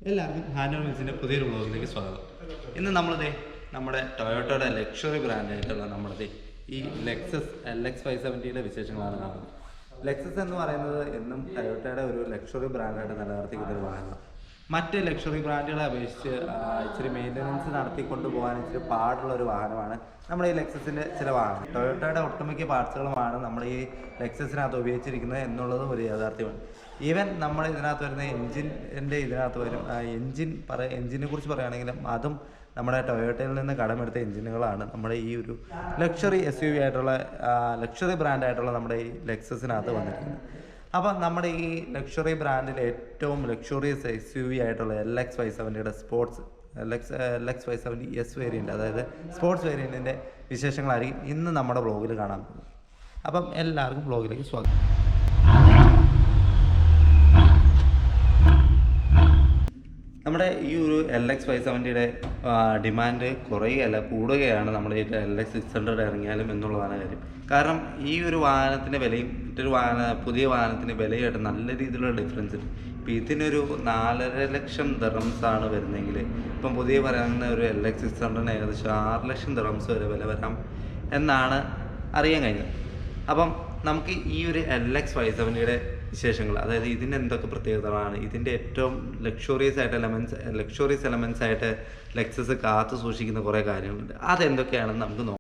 എല്ലാവർക്കും ഹാൻഡ് മിൽസിൻ്റെ പുതിയൊരു വ്ളോഗിലേക്ക് സ്വാഗതം. ഇന്ന് നമ്മുടെ ടൊയോട്ടയുടെ ലക്ഷറി ബ്രാൻഡായിട്ടുള്ള ഈ ലെക്സസ് LX570 വിശേഷങ്ങളാണ് കാണുന്നത്. ലെക്സസ് എന്ന് പറയുന്നത് എന്നും ടൊയോട്ടയുടെ ഒരു ലക്ഷറി ബ്രാൻഡായിട്ട് നിലനിർത്തിക്കുന്ന ഒരു വാഹനമാണ്. മറ്റ് ലക്ഷറി ബ്രാൻഡുകളെ അപേക്ഷിച്ച് ഇച്ചിരി മെയിൻ്റനൻസ് നടത്തിക്കൊണ്ട് പോകാൻ ഇച്ചിരി പാടുള്ള ഒരു വാഹനമാണ് നമ്മുടെ ഈ ലെക്സസിൻ്റെ ചില വാഹനം. ടൊയോട്ടയുടെ ഒട്ടുമിക്ക പാർട്സുകളുമാണ് നമ്മൾ ഈ ലെക്സസിനകത്ത് ഉപയോഗിച്ചിരിക്കുന്നത് എന്നുള്ളത് ഒരു യാഥാർത്ഥ്യമാണ്. ഈവൻ നമ്മൾ ഇതിനകത്ത് വരുന്ന ഇതിനകത്ത് വരും എൻജിനെ കുറിച്ച് പറയുകയാണെങ്കിലും അതും നമ്മുടെ ടൊയോട്ടയിൽ നിന്ന് കടമെടുത്ത എൻജിനുകളാണ് നമ്മുടെ ഈ ഒരു ലക്ഷറി SUV ആയിട്ടുള്ള ലക്ഷറി ബ്രാൻഡായിട്ടുള്ള നമ്മുടെ ഈ ലെക്സസിനകത്ത് വന്നിരിക്കുന്നത്. അപ്പോൾ നമ്മുടെ ഈ ലക്ഷറി ബ്രാൻഡിൽ ഏറ്റവും ലക്ഷറിയസ് SUV ആയിട്ടുള്ള LX570 sports LX570 S variant, അതായത് സ്പോർട്സ് വേരിയൻറ്റിൻ്റെ വിശേഷങ്ങളായിരിക്കും ഇന്ന് നമ്മുടെ വ്ളോഗിൽ കാണാൻ പോകുന്നത്. അപ്പം എല്ലാവർക്കും വ്ളോഗിലേക്ക് സ്വാഗതം. നമ്മുടെ ഈ ഒരു LX570 ഡിമാൻഡ് കുറയുകയല്ല കൂടുകയാണ് നമ്മുടെ ഈ LX600 ഇറങ്ങിയാലും എന്നുള്ളതാണ് കാര്യം. കാരണം ഈ ഒരു വാഹനത്തിൻ്റെ വിലയും മറ്റൊരു പുതിയ വാഹനത്തിൻ്റെ വിലയായിട്ട് നല്ല രീതിയിലുള്ള ഡിഫറൻസ് ഉണ്ട്. ഇപ്പം ഇതിനൊരു 4.5 ലക്ഷം ദിർഹംസാണ് വരുന്നതെങ്കിൽ ഇപ്പം പുതിയ പറയുന്ന ഒരു LX600 ഏകദേശം 6 ലക്ഷം ദിർഹംസ് വരെ വില വരാം എന്നാണ് അറിയാൻ കഴിഞ്ഞത്. അപ്പം നമുക്ക് ഈ ഒരു LX570 വിശേഷങ്ങൾ, അതായത് ഇതിന് എന്തൊക്കെ പ്രത്യേകതകളാണ്, ഇതിൻ്റെ ഏറ്റവും ലക്ഷറിയസ് എലമെൻസ് ആയിട്ട് ലെക്സസ് കാത്തു സൂക്ഷിക്കുന്ന കുറേ കാര്യങ്ങളുണ്ട്, അതെന്തൊക്കെയാണെന്ന് നമുക്ക് നോക്കാം.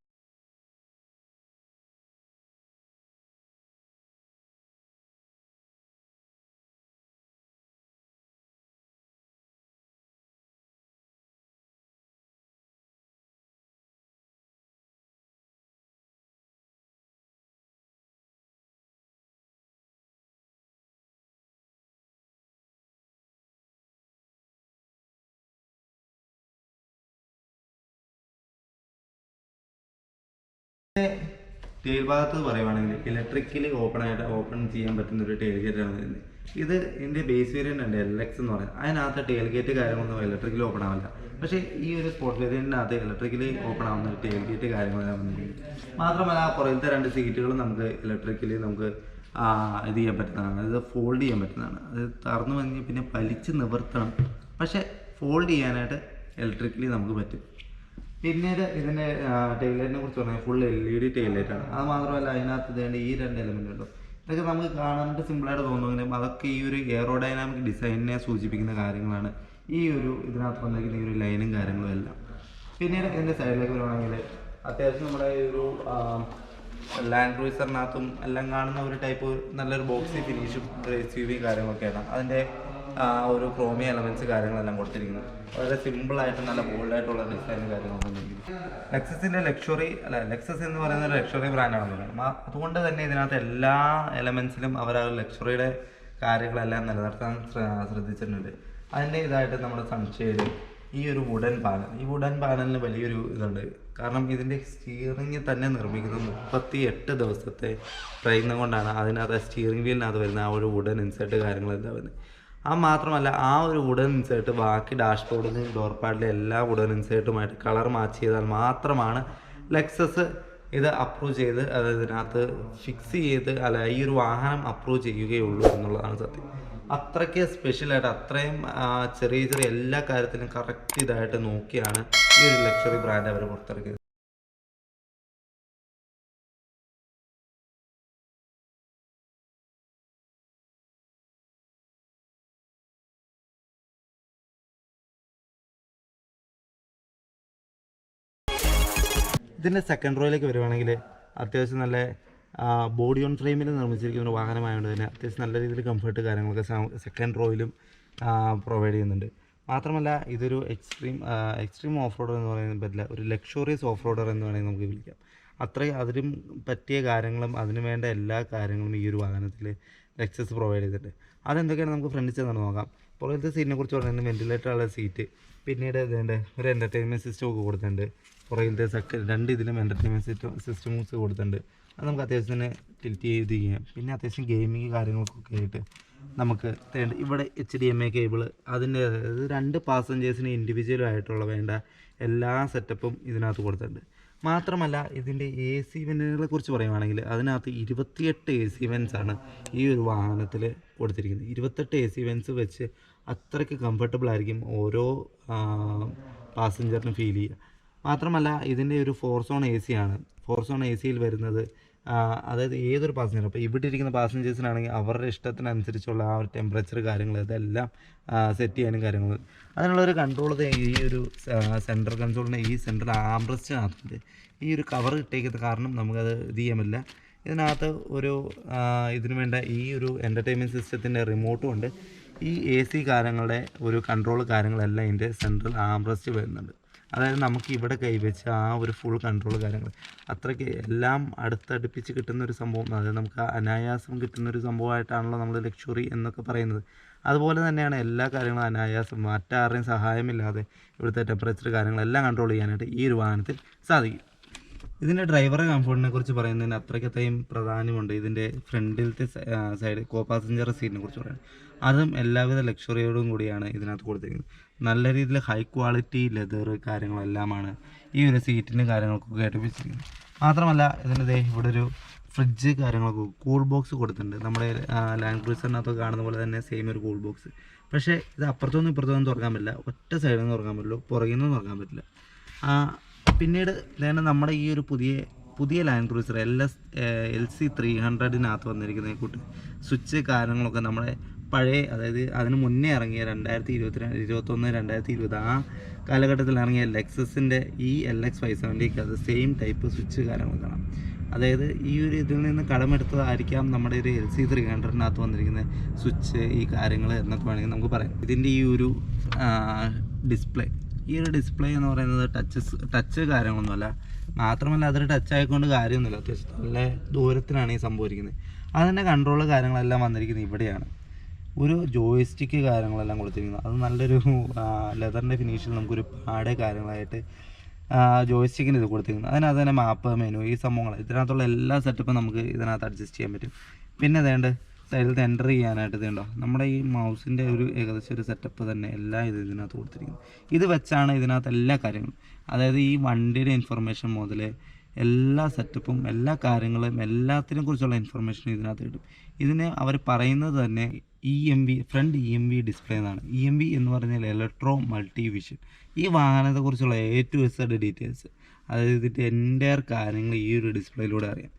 ടെയിൽ ഭാഗത്ത് പറയുവാണെങ്കിൽ ഇലക്ട്രിക്കലി ഓപ്പൺ ചെയ്യാൻ പറ്റുന്ന ഒരു ടെയിൽ ഗേറ്റാണ് വരുന്നത്. ഇതിൻ്റെ ബേസ് വേരിയൻ്റ് ഉണ്ട് LX എന്ന് പറയുന്നത്. അതിനകത്ത് ടെയിൽ ഗേറ്റ് കാര്യങ്ങളൊന്നും ഇലക്ട്രിക്കലി ഓപ്പൺ ആവില്ല. പക്ഷേ ഈ ഒരു സ്പോർട്സ് വേരിയൻറ്റിനകത്ത് ഇലക്ട്രിക്കലി ഓപ്പൺ ആവുന്ന ഒരു ടെയിൽ ഗേറ്റ് കാര്യങ്ങളെല്ലാം വന്നിട്ടുണ്ട്. മാത്രമല്ല പുറത്തെ 2 സീറ്റുകളും നമുക്ക് ഇലക്ട്രിക്കലി നമുക്ക് ഇത് ചെയ്യാൻ പറ്റുന്നതാണ്, അത് ഫോൾഡ് ചെയ്യാൻ പറ്റുന്നതാണ്. അത് തുറന്നു കഴിഞ്ഞ് പിന്നെ വലിച്ച് നിവർത്തണം, പക്ഷേ ഫോൾഡ് ചെയ്യാനായിട്ട് ഇലക്ട്രിക്കലി നമുക്ക് പറ്റും. പിന്നീട് ഇതിൻ്റെ ടെയിലൈറ്റിനെ കുറിച്ച് പറഞ്ഞാൽ ഫുൾ LED ടെയിലൈറ്റാണ്. അത് മാത്രമല്ല അതിനകത്ത് ഇതേണ്ട ഈ 2 എലമെൻ്റ് ഉണ്ടോ, ഇതൊക്കെ നമുക്ക് കാണാനായിട്ട് സിമ്പിളായിട്ട് തോന്നുമെങ്കിലും അതൊക്കെ ഈ ഒരു എയറോഡൈനാമിക് ഡിസൈനിനെ സൂചിപ്പിക്കുന്ന കാര്യങ്ങളാണ്. ഈ ഒരു ഇതിനകത്ത് വന്നിരിക്കുന്ന ഈ ഒരു ലൈനും കാര്യങ്ങളും എല്ലാം. പിന്നീട് ഇതിൻ്റെ സൈഡിലേക്ക് വരുവാണെങ്കിൽ അത്യാവശ്യം നമ്മുടെ ഈ ഒരു ലാൻഡ് ക്രൂസറിനകത്തും എല്ലാം കാണുന്ന ഒരു ടൈപ്പ് നല്ലൊരു ബോക്സി ഫിനിഷും ഒരു SUV കാര്യങ്ങളൊക്കെയാണ്. അതിൻ്റെ ഒരു ക്രോമിയ എലമെൻറ്റ്സ് കാര്യങ്ങളെല്ലാം കൊടുത്തിരിക്കുന്നത് വളരെ സിമ്പിളായിട്ട് നല്ല ബോൾഡായിട്ടുള്ള ഡിസൈനും കാര്യങ്ങളൊക്കെ ഉണ്ട്. ലെക്സസ് എന്ന് പറയുന്ന ലക്ഷറി ബ്രാൻഡാണെന്ന് പറയുന്നത്. അതുകൊണ്ട് തന്നെ ഇതിനകത്ത് എല്ലാ എലമെൻറ്റ്സിലും അവർ ആ ലക്ഷറിയുടെ കാര്യങ്ങളെല്ലാം നിലനിർത്താൻ ശ്രദ്ധിച്ചിട്ടുണ്ട്. അതിൻ്റെ ഇതായിട്ട് നമ്മുടെ സൺഷെയ്ഡ്, ഈ ഒരു വുഡൻ പാനലിന് വലിയൊരു ഇതുണ്ട്. കാരണം ഇതിൻ്റെ സ്റ്റിയറിംഗ് തന്നെ നിർമ്മിക്കുന്നത് 38 ദിവസത്തെ പ്രയത്നം കൊണ്ടാണ്. അതിനകത്ത് സ്റ്റിയറിംഗ് വീലിനകത്ത് വരുന്ന ആ ഒരു വുഡൻ ഇൻസേർട്ട് കാര്യങ്ങളെല്ലാം വരുന്നത്. മാത്രമല്ല ആ ഒരു വുഡൻ ഇൻസേർട്ട് ബാക്കി ഡാഷ്ബോർഡിലും ഡോർ പാഡിലെ എല്ലാ വുഡൻ ഇൻസേർട്ടുമായിട്ട് കളർ മാച്ച് ചെയ്താൽ മാത്രമാണ് ലെക്സസ് ഇത് അപ്രൂവ് ചെയ്ത് അത് ഇതിനകത്ത് ഫിക്സ് ചെയ്ത് ഈ ഒരു വാഹനം അപ്രൂവ് ചെയ്യുകയുള്ളൂ എന്നുള്ളതാണ് സത്യം. അത്രയ്ക്ക് സ്പെഷ്യലായിട്ട് അത്രയും ചെറിയ എല്ലാ കാര്യത്തിലും കറക്റ്റ് ഇതായിട്ട് നോക്കിയാണ് ഈ ഒരു ലക്ഷറി ബ്രാൻഡ് അവർ പുറത്തിറക്കിയത്. ഇതിൻ്റെ സെക്കൻഡ് റോയിലേക്ക് വരുവാണെങ്കിൽ അത്യാവശ്യം നല്ല ബോഡി ഓൺ ഫ്രെയിമിൽ നിർമ്മിച്ചിരിക്കുന്ന ഒരു വാഹനമായതുകൊണ്ട് തന്നെ അത്യാവശ്യം നല്ല രീതിയിൽ കംഫർട്ട് കാര്യങ്ങളൊക്കെ സെക്കൻഡ് റോയിലും പ്രൊവൈഡ് ചെയ്യുന്നുണ്ട്. മാത്രമല്ല ഇതൊരു എക്സ്ട്രീം ഓഫ് റോഡർ എന്ന് പറയുന്നത് പറ്റില്ല, ഒരു ലക്ഷറിയസ് ഓഫ് റോഡർ എന്ന് വേണമെങ്കിൽ നമുക്ക് വിളിക്കാം. അതിനും പറ്റിയ കാര്യങ്ങളും അതിന് വേണ്ട എല്ലാ കാര്യങ്ങളും ഈ ഒരു വാഹനത്തിൽ ലെക്സസ് പ്രൊവൈഡ് ചെയ്തിട്ടുണ്ട്. അതെന്തൊക്കെയാണ് നമുക്ക് ഫ്രണ്ടിൽ ചെന്ന് നോക്കാം. പുറത്തെ സീറ്റിനെ കുറിച്ച് പറയുന്നത് വെന്റിലേറ്ററുള്ള സീറ്റ്, പിന്നീട് ഇതിൻ്റെ ഒരു എൻ്റർടൈൻമെൻറ്റ് സിസ്റ്റം ഒക്കെ കൊടുത്തിട്ടുണ്ട്. പുറകിലത്തെ 2 ഇതിലും എൻ്റർടൈൻമെൻറ്റ് സിസ്റ്റംസ് കൊടുത്തിട്ടുണ്ട്. അത് നമുക്ക് അത്യാവശ്യത്തിന് ടിൽറ്റ് ചെയ്ത് ചെയ്യാം. പിന്നെ അത്യാവശ്യം ഗെയിമിങ് കാര്യങ്ങൾക്കൊക്കെ ആയിട്ട് നമുക്ക് ഇവിടെ HDMI കേബിൾ, അതിൻ്റെ 2 പാസഞ്ചേഴ്സിന് ഇൻഡിവിജ്വലായിട്ടുള്ള വേണ്ട എല്ലാ സെറ്റപ്പും ഇതിനകത്ത് കൊടുത്തിട്ടുണ്ട്. മാത്രമല്ല ഇതിൻ്റെ AC വെൻറ്റുകളെ കുറിച്ച് പറയുവാണെങ്കിൽ അതിനകത്ത് 28 AC വെൻറ്റ്സാണ് ഈ ഒരു വാഹനത്തിൽ കൊടുത്തിരിക്കുന്നത്. 28 AC വെൻറ്റ്സ് വെച്ച് അത്രയ്ക്ക് കംഫർട്ടബിൾ ആയിരിക്കും ഓരോ പാസഞ്ചറിനും ഫീൽ ചെയ്യുക. മാത്രമല്ല ഇതിൻ്റെ ഒരു 4 സോൺ എ സി ആണ്. 4 സോൺ എ സിയിൽ വരുന്നത് അതായത് ഏതൊരു പാസഞ്ചർ, അപ്പോൾ ഇവിടെ ഇരിക്കുന്ന പാസഞ്ചേഴ്സിനാണെങ്കിൽ അവരുടെ ഇഷ്ടത്തിനനുസരിച്ചുള്ള ആ ഒരു ടെമ്പറേച്ചർ കാര്യങ്ങൾ ഇതെല്ലാം സെറ്റ് ചെയ്യാനും കാര്യങ്ങൾ അതിനുള്ളൊരു കൺട്രോൾ ഈ ഒരു സെൻട്രൽ കൺസോളിൻ്റെ ഈ സെൻട്രൽ ആംബ്രസ്റ്റിനകത്തുണ്ട്. ഈ ഒരു കവർ ഇട്ടേക്കുന്നത് കാരണം നമുക്കത് ഇത് ചെയ്യാൻ പറ്റില്ല. ഇതിനകത്ത് ഒരു ഇതിനു വേണ്ട ഈ ഒരു എൻ്റർടൈൻമെൻറ്റ് സിസ്റ്റത്തിൻ്റെ റിമോട്ടും ഉണ്ട്. ഈ എ സി കാര്യങ്ങളുടെ ഒരു കൺട്രോൾ കാര്യങ്ങളെല്ലാം ഇതിൻ്റെ സെൻട്രൽ ആംബ്രസ്റ്റ് വരുന്നുണ്ട്. അതായത് നമുക്ക് ഇവിടെ കൈവച്ച് ആ ഒരു ഫുൾ കൺട്രോൾ കാര്യങ്ങൾ അത്രയ്ക്ക് എല്ലാം അടുത്തടുപ്പിച്ച് കിട്ടുന്നൊരു സംഭവം, അതായത് നമുക്ക് അനായാസം കിട്ടുന്നൊരു സംഭവമായിട്ടാണല്ലോ നമ്മൾ ലക്ഷറി എന്നൊക്കെ പറയുന്നത്. അതുപോലെ തന്നെയാണ് എല്ലാ കാര്യങ്ങളും അനായാസം മറ്റാരുടെയും സഹായമില്ലാതെ ഇവിടുത്തെ ടെമ്പറേച്ചർ കാര്യങ്ങളെല്ലാം കൺട്രോൾ ചെയ്യാനായിട്ട് ഈ ഒരു വാഹനത്തിൽ സാധിക്കും. ഇതിൻ്റെ ഡ്രൈവറെ കംഫോർട്ടിനെ കുറിച്ച് പറയുന്നതിന് അത്രയ്ക്കത്രയും പ്രാധാന്യമുണ്ട്. ഇതിൻ്റെ ഫ്രണ്ടിലത്തെ സൈഡ് കോ പാസഞ്ചർ സീറ്റിനെ കുറിച്ച് പറയാം. അതും എല്ലാവിധ ലക്ഷറിയോടും കൂടിയാണ് ഇതിനകത്ത് കൊടുത്തിരിക്കുന്നത്. നല്ല രീതിയിൽ ഹൈ ക്വാളിറ്റി ലെതർ കാര്യങ്ങളെല്ലാമാണ് ഈ ഒരു സീറ്റിൻ്റെ കാര്യങ്ങൾക്കൊക്കെ ഘടിപ്പിച്ചിരിക്കുന്നത്. മാത്രമല്ല ഇതിൻ്റെ ഇവിടെ ഒരു ഫ്രിഡ്ജ് കാര്യങ്ങളൊക്കെ കൂൾ ബോക്സ് കൊടുത്തിട്ടുണ്ട്. നമ്മുടെ ലാൻഡ് ക്രൂസറിനകത്തൊക്കെ കാണുന്ന പോലെ തന്നെ സെയിം ഒരു കൂൾ ബോക്സ്. പക്ഷേ ഇത് അപ്പുറത്തൊന്നും ഇപ്പുറത്തൊന്നും തുറക്കാൻ പറ്റില്ല. ഒറ്റ സൈഡിൽ നിന്ന് തുറക്കാൻ പറ്റുള്ളൂ, പുറകിൽ നിന്ന് തുറക്കാൻ പറ്റില്ല. പിന്നീട് ഇതാണ് നമ്മുടെ ഈ ഒരു പുതിയ ലാൻഡ് ക്രൂസർ LC300 വന്നിരിക്കുന്ന കൂട്ട് സ്വിച്ച് കാര്യങ്ങളൊക്കെ നമ്മുടെ പഴയ, അതായത് അതിന് മുന്നേ ഇറങ്ങിയ 2021-2020 ആ കാലഘട്ടത്തിൽ ഇറങ്ങിയ ലെക്സസിൻ്റെ ഈ LX570 അത് സെയിം ടൈപ്പ് സ്വിച്ച് കാര്യങ്ങൾ കാണാം. അതായത് ഈ ഒരു ഇതിൽ നിന്ന് കടമെടുത്തതായിരിക്കാം നമ്മുടെ ഒരു LC300 വന്നിരിക്കുന്ന സ്വിച്ച് ഈ കാര്യങ്ങൾ എന്നൊക്കെ വേണമെങ്കിൽ നമുക്ക് പറയാം. ഇതിൻ്റെ ഈ ഒരു ഡിസ്പ്ലേ എന്ന് പറയുന്നത് ടച്ച് കാര്യങ്ങളൊന്നുമല്ല. മാത്രമല്ല അതൊരു ടച്ച് ആയിക്കൊണ്ട് കാര്യമൊന്നുമില്ല. അത്യാവശ്യം നല്ല ദൂരത്തിലാണ് ഈ സംഭവം ഇരിക്കുന്നത്. അതിൻ്റെ കൺട്രോൾ കാര്യങ്ങളെല്ലാം വന്നിരിക്കുന്നത് ഇവിടെയാണ്. ഒരു ജോയിസ്റ്റിക്ക് കാര്യങ്ങളെല്ലാം കൊടുത്തിരിക്കുന്നത് അത് നല്ലൊരു ലെതറിൻ്റെ ഫിനിഷിൽ നമുക്കൊരു പാടെ കാര്യങ്ങളായിട്ട് ജോയിസ്റ്റിക്കിന് ഇത് കൊടുത്തിരിക്കുന്നത്. അതിനകത്ത് തന്നെ മാപ്പ്, മെനു, ഈ സംഭവങ്ങൾ ഇതിനകത്തുള്ള എല്ലാ സെറ്റപ്പും നമുക്ക് ഇതിനകത്ത് അഡ്ജസ്റ്റ് ചെയ്യാൻ പറ്റും. പിന്നെ വേണ്ട സൈഡിൽ എൻ്റർ ചെയ്യാനായിട്ട് ഇതുണ്ടോ നമ്മുടെ ഈ മൗസിൻ്റെ ഒരു ഏകദേശം ഒരു സെറ്റപ്പ് തന്നെ എല്ലാം ഇതിനകത്ത് കൊടുത്തിരിക്കുന്നു. ഇത് വെച്ചാണ് ഇതിനകത്ത് എല്ലാ കാര്യങ്ങളും, അതായത് ഈ വണ്ടിയുടെ ഇൻഫർമേഷൻ മുതൽ എല്ലാ സെറ്റപ്പും എല്ലാ കാര്യങ്ങളും എല്ലാത്തിനെ കുറിച്ചുള്ള ഇൻഫർമേഷനും ഇതിനകത്ത് കിട്ടും. ഇതിന് അവർ പറയുന്നത് തന്നെ ഫ്രണ്ട് EMV ഡിസ്പ്ലേ എന്നാണ്. EMV എന്ന് പറഞ്ഞാൽ ഇലക്ട്രോ മൾട്ടി വിഷൻ. ഈ വാഹനത്തെക്കുറിച്ചുള്ള A to Z ഡീറ്റെയിൽസ്, അതായത് ഇതിൻ്റെ എൻ്റയർ കാര്യങ്ങൾ ഈ ഒരു ഡിസ്പ്ലേയിലൂടെ അറിയാം.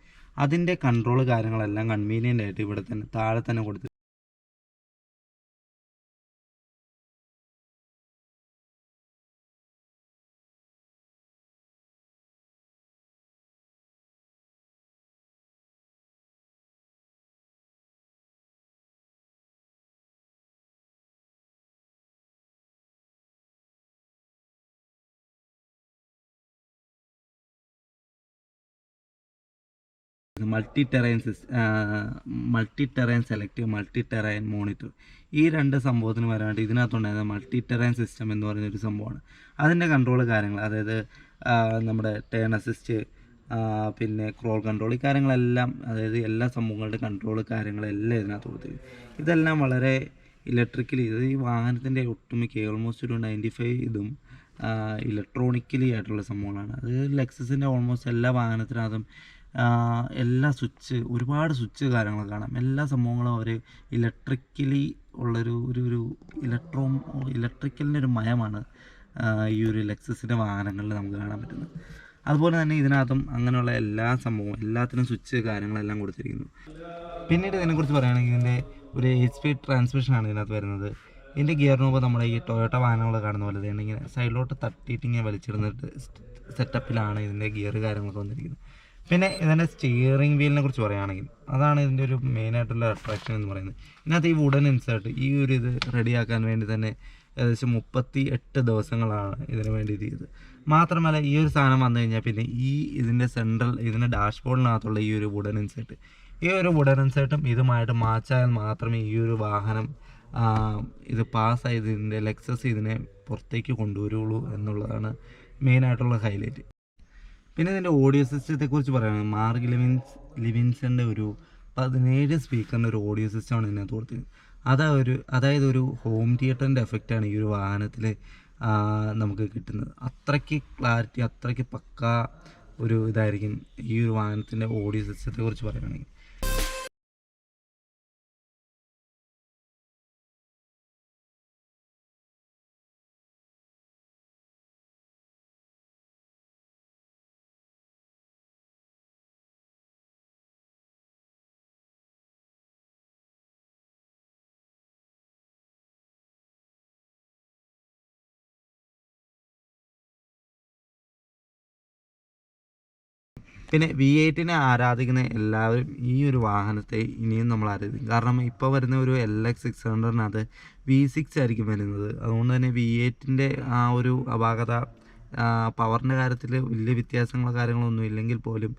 അതിൻ്റെ കൺട്രോൾ കാര്യങ്ങളെല്ലാം കൺവീനിയൻ്റ് ആയിട്ട് ഇവിടെ തന്നെ താഴെ തന്നെ കൊടുത്ത് multi terrain select, multi terrain monitor, ഈ രണ്ട് സംഭവത്തിന് വരാണ്ട് ഇതിനകത്തുണ്ടായിരുന്ന മൾട്ടി ടെറൈൻ സിസ്റ്റം എന്ന് പറയുന്നൊരു സംഭവമാണ്. അതിൻ്റെ കൺട്രോൾ കാര്യങ്ങൾ, അതായത് നമ്മുടെ ടേൺ അസിസ്റ്റ്, പിന്നെ ക്രോൾ കൺട്രോൾ, ഈ കാര്യങ്ങളെല്ലാം, അതായത് എല്ലാ സംഭവങ്ങളുടെ കൺട്രോൾ കാര്യങ്ങളെല്ലാം ഇതിനകത്ത് കൊടുത്തിരിക്കും. ഇതെല്ലാം വളരെ ഇലക്ട്രിക്കലി, ഇത് ഈ വാഹനത്തിൻ്റെ ഒട്ടുമിക്ക ഓൾമോസ്റ്റ് ഒരു 95 ഇതും ഇലക്ട്രോണിക്കലി ആയിട്ടുള്ള സംഭവങ്ങളാണ്. അത് ലെക്സസിൻ്റെ ഓൾമോസ്റ്റ് എല്ലാ വാഹനത്തിനകത്തും ഒരുപാട് സ്വിച്ച് കാര്യങ്ങൾ കാണാം. എല്ലാ സംഭവങ്ങളും അവർ ഇലക്ട്രിക്കലി ഉള്ളൊരു ഒരു ഇലക്ട്രിക്കലിൻ്റെ ഒരു മയമാണ് ഈ ഒരു ലെക്സസിൻ്റെ വാഹനങ്ങളിൽ നമുക്ക് കാണാൻ പറ്റുന്നത്. അതുപോലെ തന്നെ ഇതിനകത്തും അങ്ങനെയുള്ള എല്ലാ സംഭവവും എല്ലാത്തിനും സ്വിച്ച് കാര്യങ്ങളെല്ലാം കൊടുത്തിരിക്കുന്നു. പിന്നീട് ഇതിനെക്കുറിച്ച് പറയുകയാണെങ്കിൽ ഇതിൻ്റെ ഒരു 8 സ്പീഡ് ട്രാൻസ്മിഷനാണ് ഇതിനകത്ത് വരുന്നത്. ഇതിൻ്റെ ഗിയർ നോബ് നമ്മുടെ ഈ ടൊയോട്ട വാഹനങ്ങൾ കാണുന്ന പോലെ തന്നെ ഇങ്ങനെ സൈഡിലോട്ട് തട്ടിയിട്ട് ഇങ്ങനെ വലിച്ചിടുന്ന സെറ്റപ്പിലാണ് ഇതിൻ്റെ ഗിയർ കാര്യങ്ങളൊക്കെ വന്നിരിക്കുന്നത്. പിന്നെ ഇതിൻ്റെ സ്റ്റിയറിംഗ് വീലിനെ കുറിച്ച് പറയുകയാണെങ്കിൽ അതാണ് ഇതിൻ്റെ ഒരു മെയിനായിട്ടുള്ള അട്രാക്ഷൻ എന്ന് പറയുന്നത്. ഇതിനകത്ത് ഈ വുഡൻ ഇൻസേർട്ട് ഈ ഒരു ഇത് റെഡിയാക്കാൻ വേണ്ടി തന്നെ ഏകദേശം 38 ദിവസങ്ങളാണ് ഇതിന് വേണ്ടി ഇത് ചെയ്തത്. മാത്രമല്ല ഈ ഒരു സാധനം വന്നു കഴിഞ്ഞാൽ പിന്നെ ഇതിൻ്റെ ഡാഷ്ബോർഡിനകത്തുള്ള ഈ ഒരു വുഡൻ ഇൻസേർട്ടും ഇതുമായിട്ട് മാച്ചായാൽ മാത്രമേ ഈ ഒരു വാഹനം ഇത് പാസ്സായത് ഇതിൻ്റെ ലെക്സസ് ഇതിനെ പുറത്തേക്ക് കൊണ്ടുവരുള്ളൂ എന്നുള്ളതാണ് മെയിനായിട്ടുള്ള ഹൈലൈറ്റ്. പിന്നെ ഇതിൻ്റെ ഓഡിയോ സിസ്റ്റത്തെക്കുറിച്ച് പറയുകയാണെങ്കിൽ മാർക്ക് ലിവിൻസൻ്റെ ഒരു 17 സ്പീക്കറിൻ്റെ ഒരു ഓഡിയോ സിസ്റ്റമാണ് ഇതിനകത്ത് കൊടുത്തിരിക്കുന്നത്. അതായത് ഒരു ഹോം തിയേറ്ററിൻ്റെ എഫക്റ്റാണ് ഈ ഒരു വാഹനത്തിൽ നമുക്ക് കിട്ടുന്നത്. അത്രയ്ക്ക് ക്ലാരിറ്റി, അത്രയ്ക്ക് പക്കാ ഒരു ഇതായിരിക്കും ഈ ഒരു വാഹനത്തിൻ്റെ ഓഡിയോ സിസ്റ്റത്തെക്കുറിച്ച് പറയുകയാണെങ്കിൽ. പിന്നെ V8 ആരാധിക്കുന്ന എല്ലാവരും ഈ ഒരു വാഹനത്തെ ഇനിയും നമ്മൾ ആരാധിക്കും. കാരണം ഇപ്പോൾ വരുന്ന ഒരു LX670 V6 ആയിരിക്കും വരുന്നത്. അതുകൊണ്ട് തന്നെ V8 ആ ഒരു അപാകത പവറിൻ്റെ കാര്യത്തിൽ വലിയ വ്യത്യാസങ്ങളോ കാര്യങ്ങളൊന്നും ഇല്ലെങ്കിൽ പോലും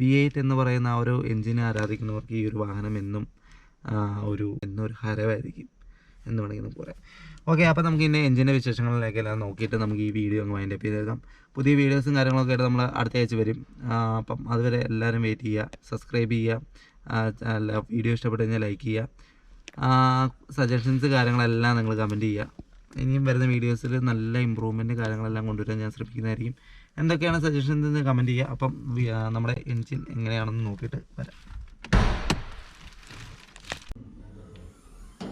V8 എന്ന് പറയുന്ന ആ ഒരു എൻജിനെ ആരാധിക്കുന്നവർക്ക് ഈ ഒരു വാഹനം എന്നും ഒരു ഹരമായിരിക്കും എന്ന് വേണമെങ്കിൽ നമുക്ക് പറയാം. ഓക്കെ, അപ്പോൾ നമുക്ക് ഇനി എൻജിൻ്റെ വിശേഷങ്ങളിലേക്കെല്ലാം നോക്കിയിട്ട് നമുക്ക് ഈ വീഡിയോ അങ്ങ് വൈൻഡ് അപ്പ് ചെയ്തേക്കാം. പുതിയ വീഡിയോസും കാര്യങ്ങളൊക്കെ ആയിട്ട് നമ്മൾ അടുത്ത ആഴ്ച വരും. അപ്പം അതുവരെ എല്ലാവരും വെയിറ്റ് ചെയ്യുക, സബ്സ്ക്രൈബ് ചെയ്യുക, വീഡിയോ ഇഷ്ടപ്പെട്ട് കഴിഞ്ഞാൽ ലൈക്ക് ചെയ്യുക, സജഷൻസ് കാര്യങ്ങളെല്ലാം നിങ്ങൾ കമൻറ്റ് ചെയ്യുക. ഇനിയും വരുന്ന വീഡിയോസിൽ നല്ല ഇമ്പ്രൂവ്മെൻറ്റ് കാര്യങ്ങളെല്ലാം കൊണ്ടുവരാൻ ഞാൻ ശ്രമിക്കുന്നതായിരിക്കും. എന്തൊക്കെയാണ് സജഷൻസ് എന്ന് കമൻറ്റ് ചെയ്യുക. അപ്പം നമ്മുടെ എൻജിൻ എങ്ങനെയാണെന്ന് നോക്കിയിട്ട് വരാം.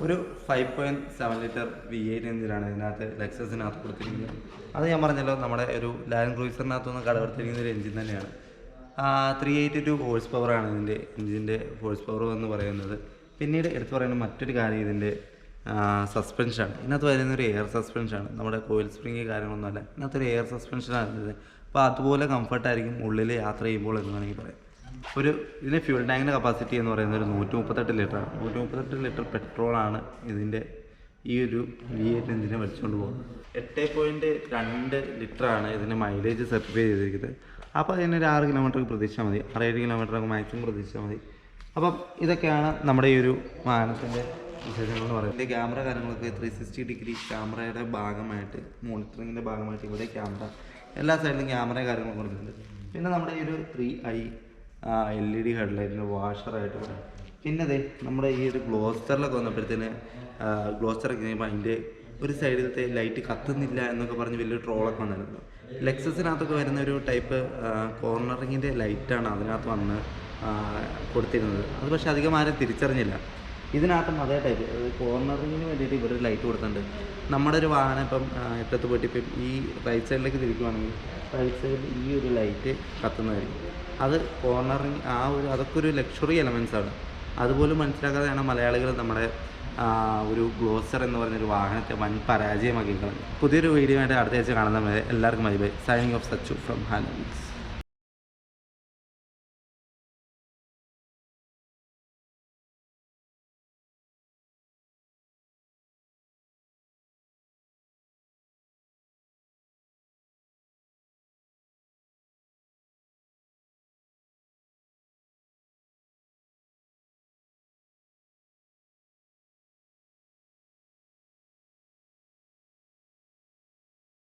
ഒരു 5.7 ലിറ്റർ V8 എഞ്ചിനാണ് ഇതിനകത്ത് ലെക്സസിനകത്ത് കൊടുത്തിരിക്കുന്നത്. അത് ഞാൻ പറഞ്ഞല്ലോ, നമ്മുടെ ഒരു ലാൻഡ് ക്രൂസറിനകത്തുനിന്ന് കടമെടുത്തിരിക്കുന്ന ഒരു എഞ്ചിൻ തന്നെയാണ്. 382 ഹോഴ്സ് പവറാണ് ഇതിൻ്റെ എഞ്ചിൻ്റെ ഹോഴ്സ് പവർ എന്ന് പറയുന്നത്. പിന്നീട് എടുത്തു പറയുന്ന മറ്റൊരു കാര്യം ഇതിൻ്റെ സസ്പെൻഷനാണ്. ഇതിനകത്ത് വരുന്നൊരു എയർ സസ്പെൻഷനാണ്, നമ്മുടെ കോയിൽ സ്പ്രിങ് കാര്യങ്ങളൊന്നുമല്ല, ഇതിനകത്തൊരു എയർ സസ്പെൻഷനാണ് ഇത്. അപ്പോൾ അതുപോലെ കംഫർട്ടായിരിക്കും ഉള്ളിൽ യാത്ര ചെയ്യുമ്പോൾ എന്ന് വേണമെങ്കിൽ പറയാം. ഇതിൻ്റെ ഫ്യൂൽ ടാങ്കിൻ്റെ കപ്പാസിറ്റി എന്ന് പറയുന്നത് ഒരു 138 ലിറ്ററാണ്. 138 ലിറ്റർ പെട്രോളാണ് ഇതിൻ്റെ ഈ ഒരു V8 എഞ്ചിനെ വലിച്ചുകൊണ്ട് പോകുന്നത്. 8.2 ലിറ്ററാണ് ഇതിൻ്റെ മൈലേജ് സർട്ടിഫൈ ചെയ്തിരിക്കുന്നത്. അപ്പോൾ അതിനൊരു 6 കിലോമീറ്റർ പ്രതീക്ഷിച്ചാൽ മതി, 6-7 കിലോമീറ്ററൊക്കെ മാക്സിമം പ്രതീക്ഷിച്ചാൽ മതി. അപ്പം ഇതൊക്കെയാണ് നമ്മുടെ ഈ ഒരു വാഹനത്തിൻ്റെ വിശേഷങ്ങൾ എന്ന് പറയുന്നത്. ക്യാമറ കാര്യങ്ങളൊക്കെ 360 ഡിഗ്രി ക്യാമറയുടെ ഭാഗമായിട്ട്, മോണിറ്ററിങ്ങിൻ്റെ ഭാഗമായിട്ട് ഇവിടെ ക്യാമറ, എല്ലാ സൈഡിലും ക്യാമറ കാര്യങ്ങളും കൊടുക്കുന്നുണ്ട്. പിന്നെ നമ്മുടെ ഈ ഒരു 3i LED ഹെഡ്ലൈറ്റിൻ്റെ വാഷറായിട്ട് പറയാം. പിന്നെ അതെ നമ്മുടെ ഈ ഒരു ഗ്ലോസ്റ്ററിലൊക്കെ വന്നപ്പോഴത്തേന് ഗ്ലോസ്റ്ററൊക്കെ കഴിയുമ്പോൾ അതിൻ്റെ ഒരു സൈഡിലത്തെ ലൈറ്റ് കത്തുന്നില്ല എന്നൊക്കെ പറഞ്ഞ് വലിയൊരു ട്രോളൊക്കെ വന്നിരുന്നു. ലെക്സസിനകത്തൊക്കെ വരുന്ന ഒരു ടൈപ്പ് കോർണറിങ്ങിൻ്റെ ലൈറ്റാണ് അതിനകത്ത് വന്ന് കൊടുത്തിരുന്നത്. അത് പക്ഷേ അധികം ആരും തിരിച്ചറിഞ്ഞില്ല. ഇതിനകത്തും അതേ ടൈപ്പ് കോർണറിങ്ങിന് വേണ്ടിയിട്ട് ഇവർ ലൈറ്റ് കൊടുത്തിട്ടുണ്ട്. നമ്മുടെ ഒരു വാഹനം ഇപ്പം എട്ടത്ത് പോയിട്ട് ഇപ്പം ഈ റൈറ്റ് സൈഡിലേക്ക് തിരിക്കുവാണെങ്കിൽ റൈറ്റ് സൈഡിൽ ഈ ഒരു ലൈറ്റ് കത്തുന്നതായിരിക്കും. അത് കോർണറിങ് അതൊക്കെ ഒരു ലക്ഷറി എലമെൻസാണ്. അതുപോലും മനസ്സിലാക്കാതെയാണ് മലയാളികൾ നമ്മുടെ ഒരു ഗ്ലോസർ എന്ന് പറഞ്ഞൊരു വാഹനത്തെ വൻ പരാജയമാക്കി കളഞ്ഞു. പുതിയൊരു വീഡിയോ ആയിട്ട് അടുത്ത ആഴ്ച കാണുന്ന എല്ലാവർക്കും bye bye. Signing off Sachu from hand.